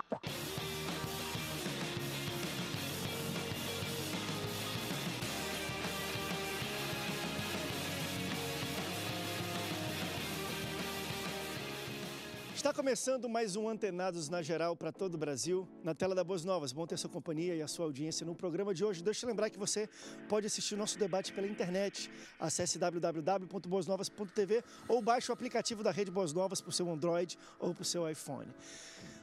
Está começando mais um Antenados na Geral para todo o Brasil, na tela da Boas Novas. Bom ter sua companhia e a sua audiência no programa de hoje. Deixa eu lembrar que você pode assistir o nosso debate pela internet. Acesse www.boasnovas.tv ou baixe o aplicativo da Rede Boas Novas para o seu Android ou para o seu iPhone.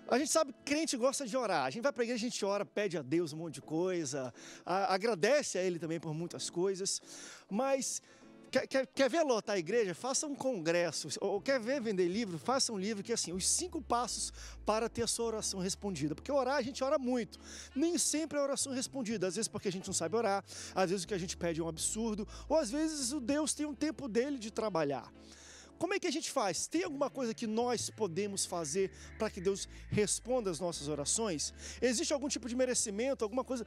A gente sabe que crente gosta de orar. A gente vai para a igreja, a gente ora, pede a Deus um monte de coisa, agradece a Ele também por muitas coisas, mas... Quer ver lotar a igreja? Faça um congresso. Ou quer ver vender livro? Faça um livro que é assim, os 5 passos para ter a sua oração respondida. Porque orar, a gente ora muito. Nem sempre é a oração respondida. Às vezes porque a gente não sabe orar, às vezes o que a gente pede é um absurdo, ou às vezes o Deus tem um tempo dele de trabalhar. Como é que a gente faz? Tem alguma coisa que nós podemos fazer para que Deus responda as nossas orações? Existe algum tipo de merecimento, alguma coisa...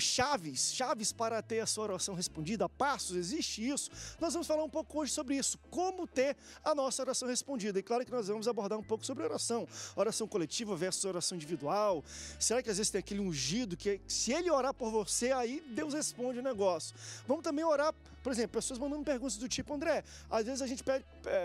Chaves para ter a sua oração respondida, passos, existe isso? Nós vamos falar um pouco hoje sobre isso, como ter a nossa oração respondida. E claro que nós vamos abordar um pouco sobre oração coletiva versus oração individual. Será que às vezes tem aquele ungido que se ele orar por você, aí Deus responde o negócio? Vamos também orar, por exemplo, pessoas mandando perguntas do tipo, André, às vezes a gente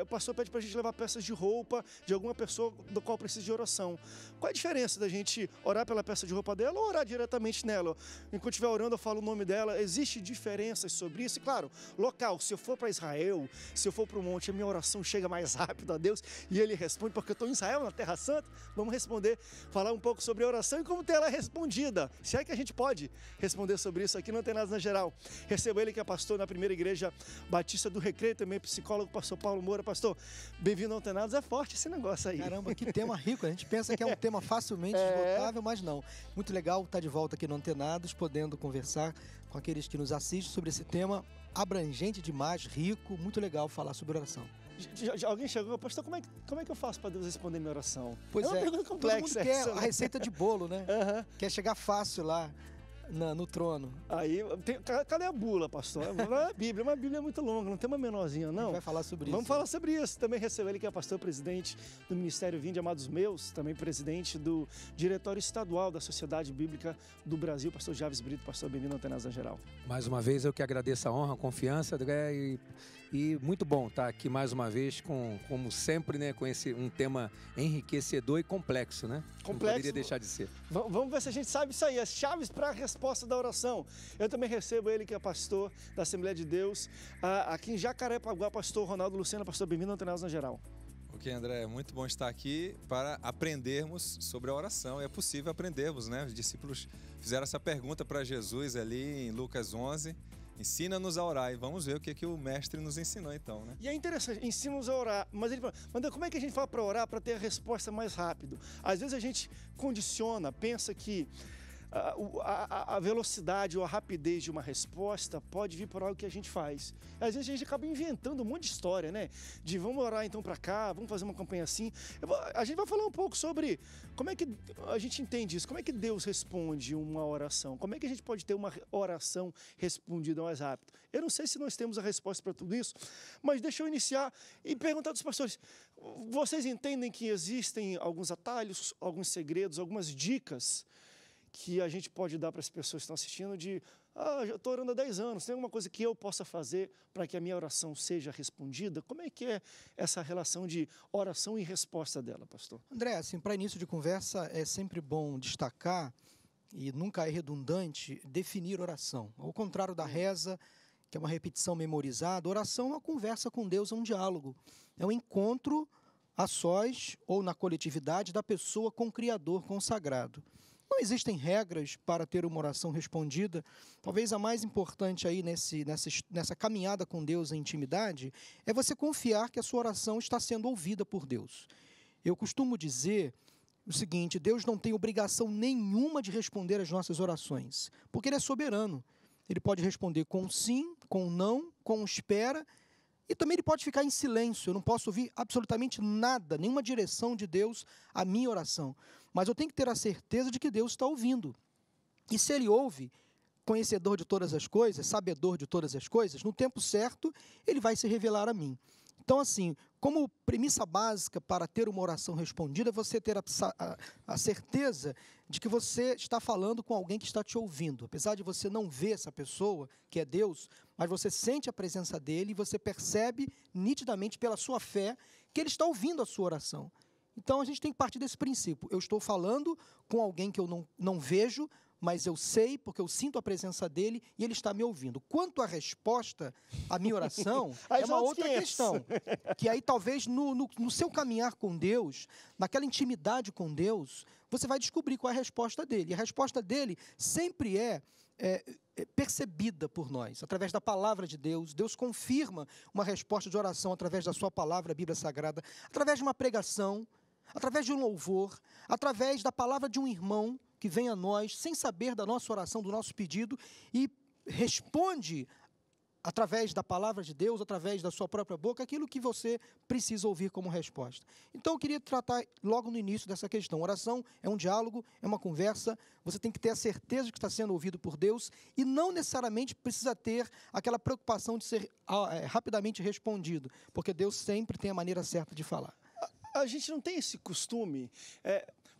o pastor pede para a gente levar peças de roupa de alguma pessoa do qual precisa de oração. Qual é a diferença da gente orar pela peça de roupa dela ou orar diretamente nela? Enquanto estiver orando, eu falo o nome dela. Existe diferenças sobre isso? E claro, local, se eu for para Israel, se eu for para o monte, a minha oração chega mais rápido a Deus e Ele responde, porque eu estou em Israel, na Terra Santa. Vamos responder, falar um pouco sobre a oração e como ter ela respondida. Se é que a gente pode responder sobre isso aqui no Antenados na Geral. Recebo ele que é pastor na primeira igreja Batista do Recreio, também psicólogo, pastor Paulo Moura. Pastor, bem-vindo ao Antenados. É forte esse negócio aí. Caramba, que tema rico. A gente pensa que é um tema facilmente esgotável, mas não. Muito legal estar de volta aqui no Antenados, podendo conversar com aqueles que nos assistem sobre esse tema abrangente demais, rico, muito legal falar sobre oração. Alguém chegou, pastor, como é que eu faço para Deus responder minha oração? Pois uma pergunta complexa. Todo mundo quer a receita de bolo, né? Quer chegar fácil lá no trono. Aí, cadê a bula, pastor? Não é a Bíblia, mas a Bíblia é muito longa, não tem uma menorzinha, não. A gente vai falar sobre isso. Vamos falar sobre isso. Também recebo ele que é pastor presidente do Ministério Vinde, Amados Meus, também presidente do Diretório Estadual da Sociedade Bíblica do Brasil, pastor Javes Brito. Pastor, bem-vindo ao Antenados na Geral. Mais uma vez, eu que agradeço a honra, a confiança, André, e muito bom estar aqui mais uma vez, como sempre, né, com um tema enriquecedor e complexo, né? Complexo. Não poderia deixar de ser. Vamos ver se a gente sabe isso aí, as chaves para a resposta da oração. Eu também recebo ele que é pastor da Assembleia de Deus, aqui em Jacarepaguá, pastor Ronaldo Lucena. Pastor, bem-vindo ao Antenados na Geral. Ok, André, é muito bom estar aqui para aprendermos sobre a oração. É possível aprendermos, né? Os discípulos fizeram essa pergunta para Jesus ali em Lucas 11. Ensina-nos a orar e vamos ver o que o mestre nos ensinou então, né? E é interessante, ensina-nos a orar, mas ele fala, como é que a gente fala para orar para ter a resposta mais rápido? Às vezes a gente condiciona, pensa que a velocidade ou a rapidez de uma resposta pode vir por algo que a gente faz. Às vezes a gente acaba inventando um monte de história, né? De vamos orar então para cá, vamos fazer uma campanha assim. A gente vai falar um pouco sobre como é que a gente entende isso, como é que Deus responde uma oração, como é que a gente pode ter uma oração respondida mais rápido. Eu não sei se nós temos a resposta para tudo isso, mas deixa eu iniciar e perguntar dos pastores, vocês entendem que existem alguns atalhos, alguns segredos, algumas dicas que a gente pode dar para as pessoas que estão assistindo já estou orando há 10 anos, tem alguma coisa que eu possa fazer para que a minha oração seja respondida? Como é que é essa relação de oração e resposta dela, pastor? André, assim, para início de conversa, é sempre bom destacar, e nunca é redundante, definir oração. Ao contrário da reza, que é uma repetição memorizada, oração é uma conversa com Deus, é um diálogo. É um encontro a sós ou na coletividade da pessoa com o Criador, com o sagrado. Não existem regras para ter uma oração respondida. Talvez a mais importante aí nessa caminhada com Deus em intimidade é você confiar que a sua oração está sendo ouvida por Deus. Eu costumo dizer o seguinte, Deus não tem obrigação nenhuma de responder às nossas orações, porque Ele é soberano. Ele pode responder com sim, com não, com espera, e também Ele pode ficar em silêncio. Eu não posso ouvir absolutamente nada, nenhuma direção de Deus à minha oração. Mas eu tenho que ter a certeza de que Deus está ouvindo. E se Ele ouve, conhecedor de todas as coisas, sabedor de todas as coisas, no tempo certo, Ele vai se revelar a mim. Então, assim, como premissa básica para ter uma oração respondida, é você ter a certeza de que você está falando com alguém que está te ouvindo. Apesar de você não ver essa pessoa, que é Deus, mas você sente a presença dele e você percebe nitidamente pela sua fé que ele está ouvindo a sua oração. Então, a gente tem que partir desse princípio. Eu estou falando com alguém que eu não vejo, mas eu sei, porque eu sinto a presença dele e ele está me ouvindo. Quanto à resposta à minha oração, é uma outra questão. Que aí talvez no seu caminhar com Deus, naquela intimidade com Deus, você vai descobrir qual é a resposta dele. E a resposta dele sempre é percebida por nós, através da palavra de Deus. Deus confirma uma resposta de oração através da sua palavra, a Bíblia Sagrada, através de uma pregação, através de um louvor, através da palavra de um irmão que vem a nós, sem saber da nossa oração, do nosso pedido, e responde, através da palavra de Deus, através da sua própria boca, aquilo que você precisa ouvir como resposta. Então, eu queria tratar logo no início dessa questão. Oração é um diálogo, é uma conversa, você tem que ter a certeza de que está sendo ouvido por Deus, e não necessariamente precisa ter aquela preocupação de ser rapidamente respondido, porque Deus sempre tem a maneira certa de falar. A gente não tem esse costume.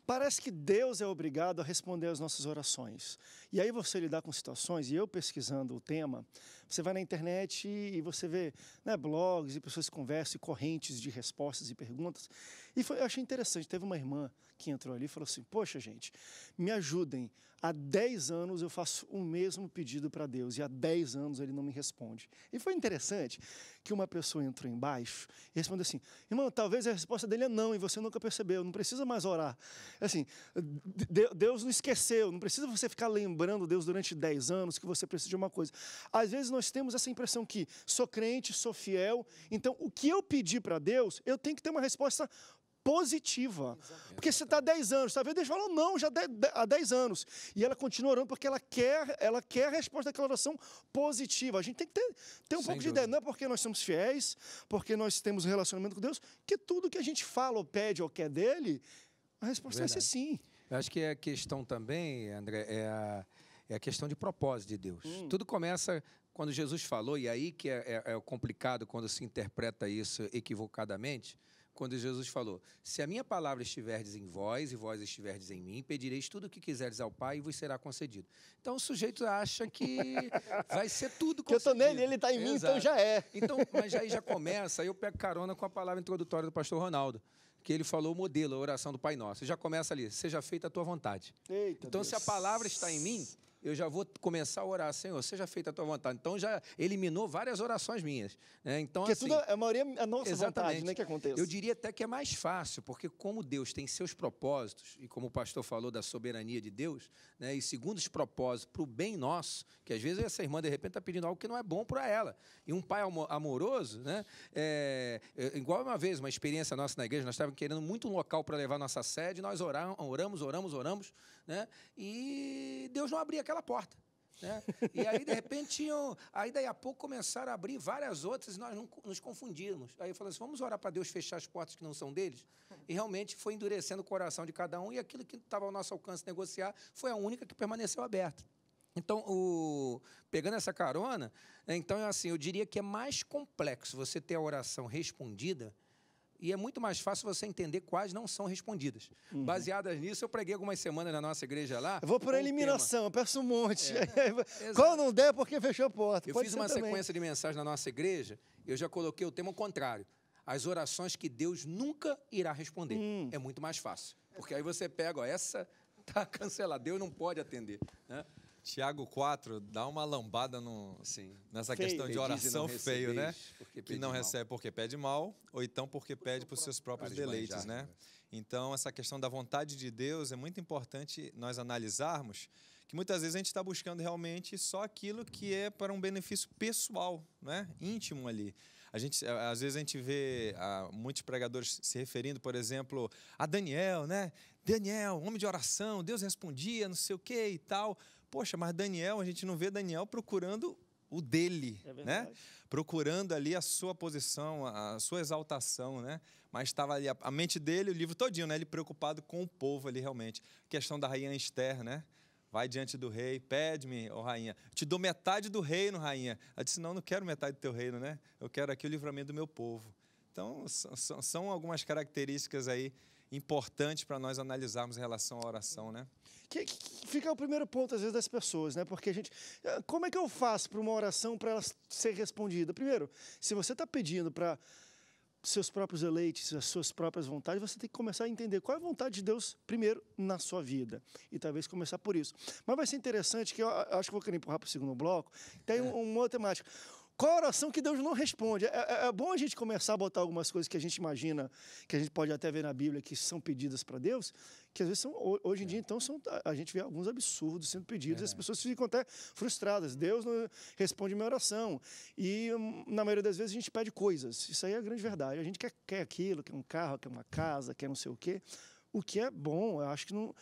Parece que Deus é obrigado a responder às nossas orações. E aí você lidar com situações, e eu pesquisando o tema, você vai na internet e você vê, né, blogs e pessoas que conversam, e correntes de respostas e perguntas. E eu achei interessante, teve uma irmã que entrou ali e falou assim, poxa gente, me ajudem, há 10 anos eu faço o mesmo pedido para Deus e há 10 anos ele não me responde. E foi interessante que uma pessoa entrou embaixo e respondeu assim, irmão, talvez a resposta dele é não e você nunca percebeu, não precisa mais orar. Assim, Deus não esqueceu, não precisa você ficar lembrando Deus durante 10 anos que você precisa de uma coisa. Às vezes nós temos essa impressão que sou crente, sou fiel, então o que eu pedir para Deus, eu tenho que ter uma resposta positiva. Exatamente. Porque você está há 10 anos, talvez Deus falou não, já há 10 anos. E ela continua orando porque ela quer a resposta daquela oração positiva. A gente tem que ter um pouco de ideia. Não é porque nós somos fiéis, porque nós temos um relacionamento com Deus, que tudo que a gente fala ou pede ou quer dele, a resposta vai ser sim. Eu acho que a questão também, André, é a questão de propósito de Deus. Tudo começa quando Jesus falou, e aí que é complicado quando se interpreta isso equivocadamente, quando Jesus falou, se a minha palavra estiverdes em vós e vós estiverdes em mim, pedireis tudo o que quiserdes ao Pai e vos será concedido. Então o sujeito acha que vai ser tudo concedido. Que eu estou nele, ele está em mim, então já é. Então, mas aí já começa, aí eu pego carona com a palavra introdutória do pastor Ronaldo, que ele falou o modelo, a oração do Pai Nosso. Já começa ali, seja feita a tua vontade. Eita, então, Deus. Se a palavra está em mim, eu já vou começar a orar, Senhor, seja feita a tua vontade. Então, já eliminou várias orações minhas. Né? Então, porque assim, tudo, a maioria é a nossa vontade, né, que acontece. Eu diria até que é mais fácil, porque como Deus tem seus propósitos, e como o pastor falou da soberania de Deus, né, e segundo os propósitos para o bem nosso, que às vezes essa irmã, de repente, está pedindo algo que não é bom para ela. E um pai amoroso, né, igual uma vez, uma experiência nossa na igreja, nós estávamos querendo muito um local para levar nossa sede, nós oramos, né, e Deus não abria aquela porta. Né? E aí, de repente, daí a pouco começaram a abrir várias outras e nós não nos confundimos. Aí eu falei assim, vamos orar para Deus fechar as portas que não são deles? E realmente foi endurecendo o coração de cada um e aquilo que estava ao nosso alcance negociar foi a única que permaneceu aberta. Então, pegando essa carona, então, assim, eu diria que é mais complexo você ter a oração respondida e é muito mais fácil você entender quais não são respondidas. Baseadas nisso, eu preguei algumas semanas na nossa igreja lá. Eu vou por eliminação, eu peço um monte. Qual não der, porque fechou a porta. Eu fiz uma sequência de mensagens na nossa igreja, eu já coloquei o tema contrário. As orações que Deus nunca irá responder. É muito mais fácil. Porque aí você pega, ó, essa está cancelada, Deus não pode atender. Né? Tiago 4 dá uma lambada nessa questão de oração feio, né? Que não recebe porque pede mal, ou então porque pede por seus próprios deleites, né? Então, essa questão da vontade de Deus é muito importante nós analisarmos, que muitas vezes a gente está buscando realmente só aquilo que é para um benefício pessoal, né? Íntimo ali. Às vezes a gente vê muitos pregadores se referindo, por exemplo, a Daniel, né? Daniel, homem de oração, Deus respondia, não sei o quê e tal. Poxa, mas Daniel, a gente não vê Daniel procurando o dele, né? Procurando ali a sua posição, a sua exaltação, né? Mas estava ali a mente dele, o livro todinho, né? Ele preocupado com o povo ali realmente. A questão da rainha Esther, né? Vai diante do rei, pede-me, ó rainha. Eu te dou metade do reino, rainha. Ela disse, não quero metade do teu reino, né? Eu quero aqui o livramento do meu povo. Então, são algumas características aí importantes para nós analisarmos em relação à oração, né? Que fica o primeiro ponto, às vezes, das pessoas, né? Porque como é que eu faço para uma oração para ela ser respondida? Primeiro, se você está pedindo para seus próprios eleitos, as suas próprias vontades, você tem que começar a entender qual é a vontade de Deus primeiro na sua vida. E talvez começar por isso. Mas vai ser interessante, que eu acho que vou querer empurrar para o segundo bloco, tem uma outra temática. Qual a oração que Deus não responde? É bom a gente começar a botar algumas coisas que a gente imagina, que a gente pode até ver na Bíblia, que são pedidas para Deus, que às vezes hoje em dia, então, a gente vê alguns absurdos sendo pedidos, e as pessoas ficam até frustradas. Deus não responde minha oração. E, na maioria das vezes, a gente pede coisas. Isso aí é a grande verdade. A gente quer aquilo, quer um carro, quer uma casa, quer não sei o quê. O que é bom, eu acho que não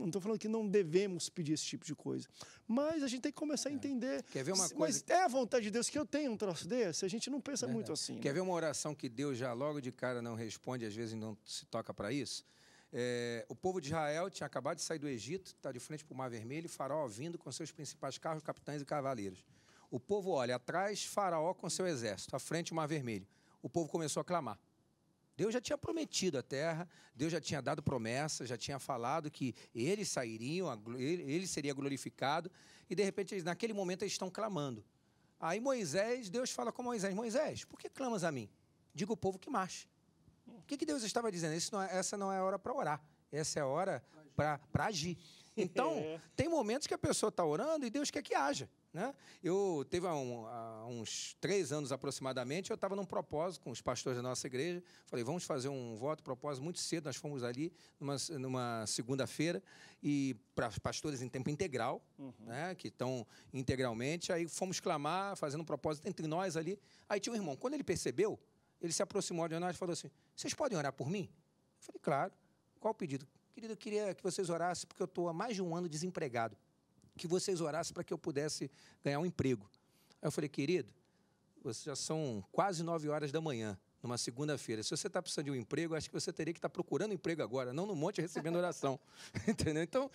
estou falando que não devemos pedir esse tipo de coisa. Mas a gente tem que começar a entender. Quer ver uma coisa? Mas é a vontade de Deus que eu tenha um troço desse? A gente não pensa muito assim. Quer ver uma oração que Deus já logo de cara não responde, às vezes não se toca para isso? O povo de Israel tinha acabado de sair do Egito, está de frente para o Mar Vermelho, e Faraó vindo com seus principais carros, capitães e cavaleiros. O povo olha atrás, Faraó com seu exército, à frente o Mar Vermelho. O povo começou a clamar. Deus já tinha prometido a terra, Deus já tinha dado promessa, já tinha falado que eles sairiam, ele seria glorificado, e de repente, naquele momento, eles estão clamando. Aí Deus fala com Moisés, por que clamas a mim? Diga ao povo que marche. O que Deus estava dizendo? Essa não é a hora para orar, essa é a hora para agir. Então, tem momentos que a pessoa está orando e Deus quer que haja. Né? Teve há uns 3 anos aproximadamente, eu estava num propósito com os pastores da nossa igreja. Falei, vamos fazer um propósito muito cedo. Nós fomos ali numa segunda-feira, e para pastores em tempo integral, né, que estão integralmente. Aí fomos clamar, fazendo um propósito entre nós ali. Aí tinha um irmão, quando ele percebeu, ele se aproximou de nós e falou assim: vocês podem orar por mim? Eu falei, claro. Qual o pedido? Querido, eu queria que vocês orassem, porque eu estou há mais de um ano desempregado. Que vocês orassem para que eu pudesse ganhar um emprego. Aí eu falei, querido, já são quase 9 horas da manhã, numa segunda-feira. Se você está precisando de um emprego, acho que você teria que estar procurando emprego agora, não no monte recebendo oração. Entendeu? Então,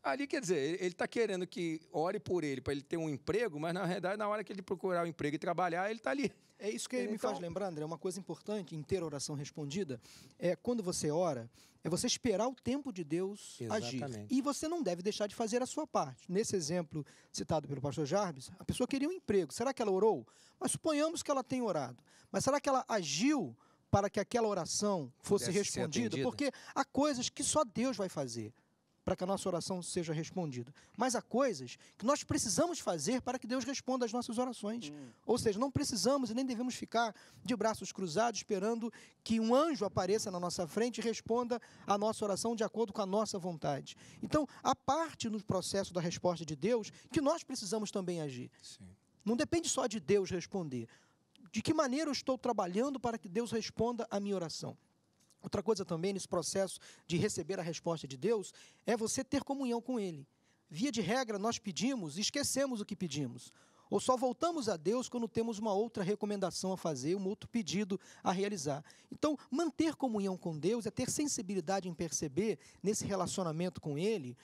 ali, quer dizer, ele está querendo que ore por ele, para ele ter um emprego, mas, na verdade, na hora que ele procurar um emprego e trabalhar, ele está ali. É isso que me faz lembrar, André, uma coisa importante em ter oração respondida, é quando você ora, é você esperar o tempo de Deus agir. E você não deve deixar de fazer a sua parte. Nesse exemplo citado pelo pastor Jarbes, a pessoa queria um emprego. Será que ela orou? Mas suponhamos que ela tenha orado. Mas será que ela agiu para que aquela oração fosse respondida? Porque há coisas que só Deus vai fazer para que a nossa oração seja respondida. Mas há coisas que nós precisamos fazer para que Deus responda às nossas orações. Ou seja, não precisamos e nem devemos ficar de braços cruzados esperando que um anjo apareça na nossa frente e responda a nossa oração de acordo com a nossa vontade. Então, há parte no processo da resposta de Deus que nós precisamos também agir. Sim. Não depende só de Deus responder. De que maneira eu estou trabalhando para que Deus responda a minha oração? Outra coisa também nesse processo de receber a resposta de Deus é você ter comunhão com Ele. Via de regra, nós pedimos e esquecemos o que pedimos. Ou só voltamos a Deus quando temos uma outra recomendação a fazer, um outro pedido a realizar. Então, manter comunhão com Deus é ter sensibilidade em perceber, nesse relacionamento com Ele,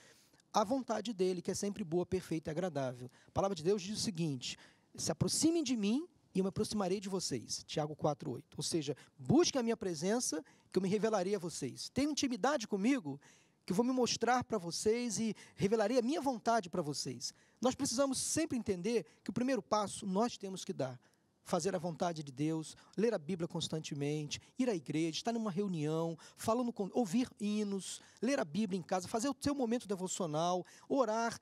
a vontade dEle, que é sempre boa, perfeita e agradável. A palavra de Deus diz o seguinte: se aproximem de mim e eu me aproximarei de vocês. Tiago 4,8. Ou seja, busquem a minha presença, que eu me revelarei a vocês. Tenham intimidade comigo, que eu vou me mostrar para vocês e revelarei a minha vontade para vocês. Nós precisamos sempre entender que o primeiro passo nós temos que dar. Fazer a vontade de Deus, ler a Bíblia constantemente, ir à igreja, estar numa reunião, ouvir hinos, ler a Bíblia em casa, fazer o seu momento devocional, orar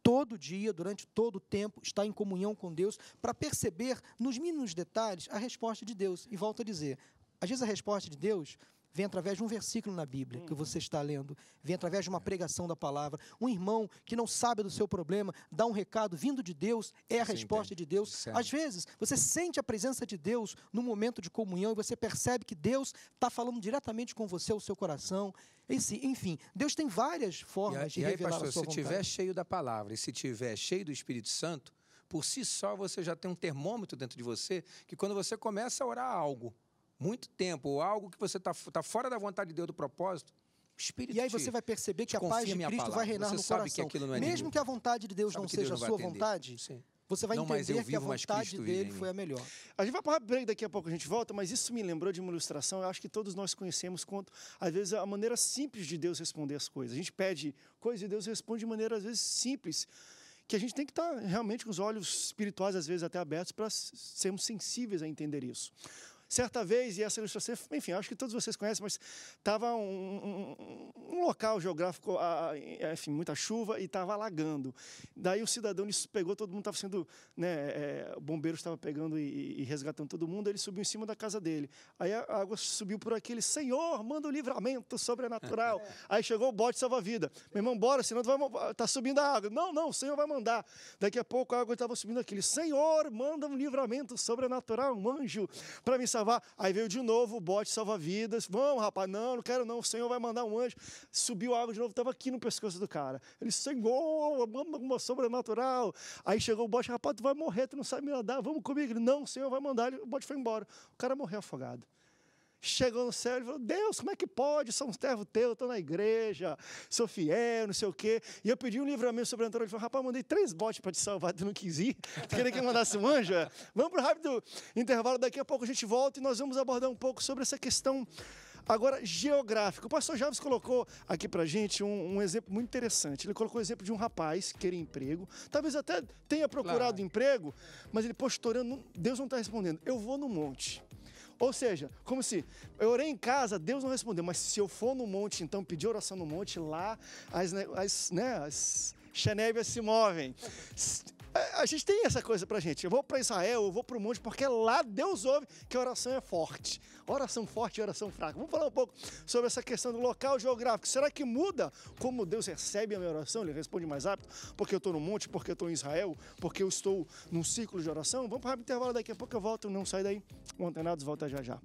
todo dia, durante todo o tempo, estar em comunhão com Deus, para perceber nos mínimos detalhes a resposta de Deus. E volto a dizer, às vezes a resposta de Deus vem através de um versículo na Bíblia que você está lendo, vem através de uma pregação da palavra. Um irmão que não sabe do seu problema, dá um recado vindo de Deus, é a resposta de Deus. Certo. Às vezes, você sente a presença de Deus no momento de comunhão e você percebe que Deus está falando diretamente com você, o seu coração. Enfim, Deus tem várias formas de revelar pastor, a sua vontade. Se estiver cheio da palavra e se estiver cheio do Espírito Santo, por si só você já tem um termômetro dentro de você, que quando você começa a orar algo, muito tempo, ou algo que você está fora da vontade de Deus, do propósito, o Espírito E aí você vai perceber que a paz de Cristo vai reinar no coração. Mesmo que a vontade de Deus não seja a sua vontade, você vai Não, mas eu entender que a vivo, mas vontade Cristo vive em dele mim. foi a melhor. A gente vai para o break, daqui a pouco a gente volta, mas isso me lembrou de uma ilustração. Eu acho que todos nós conhecemos, quanto, às vezes, a maneira simples de Deus responder as coisas. A gente pede coisas e Deus responde de maneira, às vezes, simples, que a gente tem que estar realmente com os olhos espirituais, às vezes, até abertos, para sermos sensíveis a entender isso. Certa vez, e essa ilustração, enfim, acho que todos vocês conhecem, mas estava um local geográfico, enfim, muita chuva, e estava alagando. Daí o cidadão ele pegou, todo mundo estava sendo, né, o bombeiro estava pegando e resgatando todo mundo, ele subiu em cima da casa dele. Aí a água subiu por aquele, Senhor, manda o livramento sobrenatural. Aí chegou o bote salva-vida. Meu irmão, bora, senão está subindo a água. Não, o Senhor vai mandar. Daqui a pouco a água estava subindo aquele, Senhor, manda um livramento sobrenatural, um anjo para me salvar. Aí veio de novo o bote salva-vidas. Vamos, rapaz, não quero não, o Senhor vai mandar um anjo. Subiu a água de novo, estava aqui no pescoço do cara. Ele, Senhor, manda uma sobrenatural. Aí chegou o bote, rapaz, tu vai morrer, tu não sabe nadar, vamos comigo. Ele, não, o Senhor vai mandar. O bote foi embora. O cara morreu afogado. Chegou no céu e falou, Deus, como é que pode? Sou um servo teu, estou na igreja, sou fiel, não sei o quê. E eu pedi um livramento sobrenatural. Ele falou, rapaz, mandei 3 botes para te salvar, tu não quis ir? Tu queria que eu mandasse um anjo? Vamos para o rápido intervalo, daqui a pouco a gente volta e nós vamos abordar um pouco sobre essa questão agora geográfica. O pastor Javes colocou aqui para a gente um exemplo muito interessante. Ele colocou o exemplo de um rapaz que queria emprego, talvez até tenha procurado emprego, mas ele, poxa, estou orando, Deus não está respondendo. Eu vou no monte. Ou seja, como se eu orei em casa, Deus não respondeu, mas se eu for no monte, então pedir oração no monte, lá as chanébias se movem. A gente tem essa coisa pra gente, eu vou para Israel, eu vou para o monte, porque lá Deus ouve que a oração é forte. Oração forte e oração fraca. Vamos falar um pouco sobre essa questão do local geográfico. Será que muda como Deus recebe a minha oração? Ele responde mais rápido porque eu estou no monte, porque eu estou em Israel, porque eu estou num círculo de oração? Vamos para o intervalo, daqui a pouco eu volto, não sai daí. O Antenados volta já já.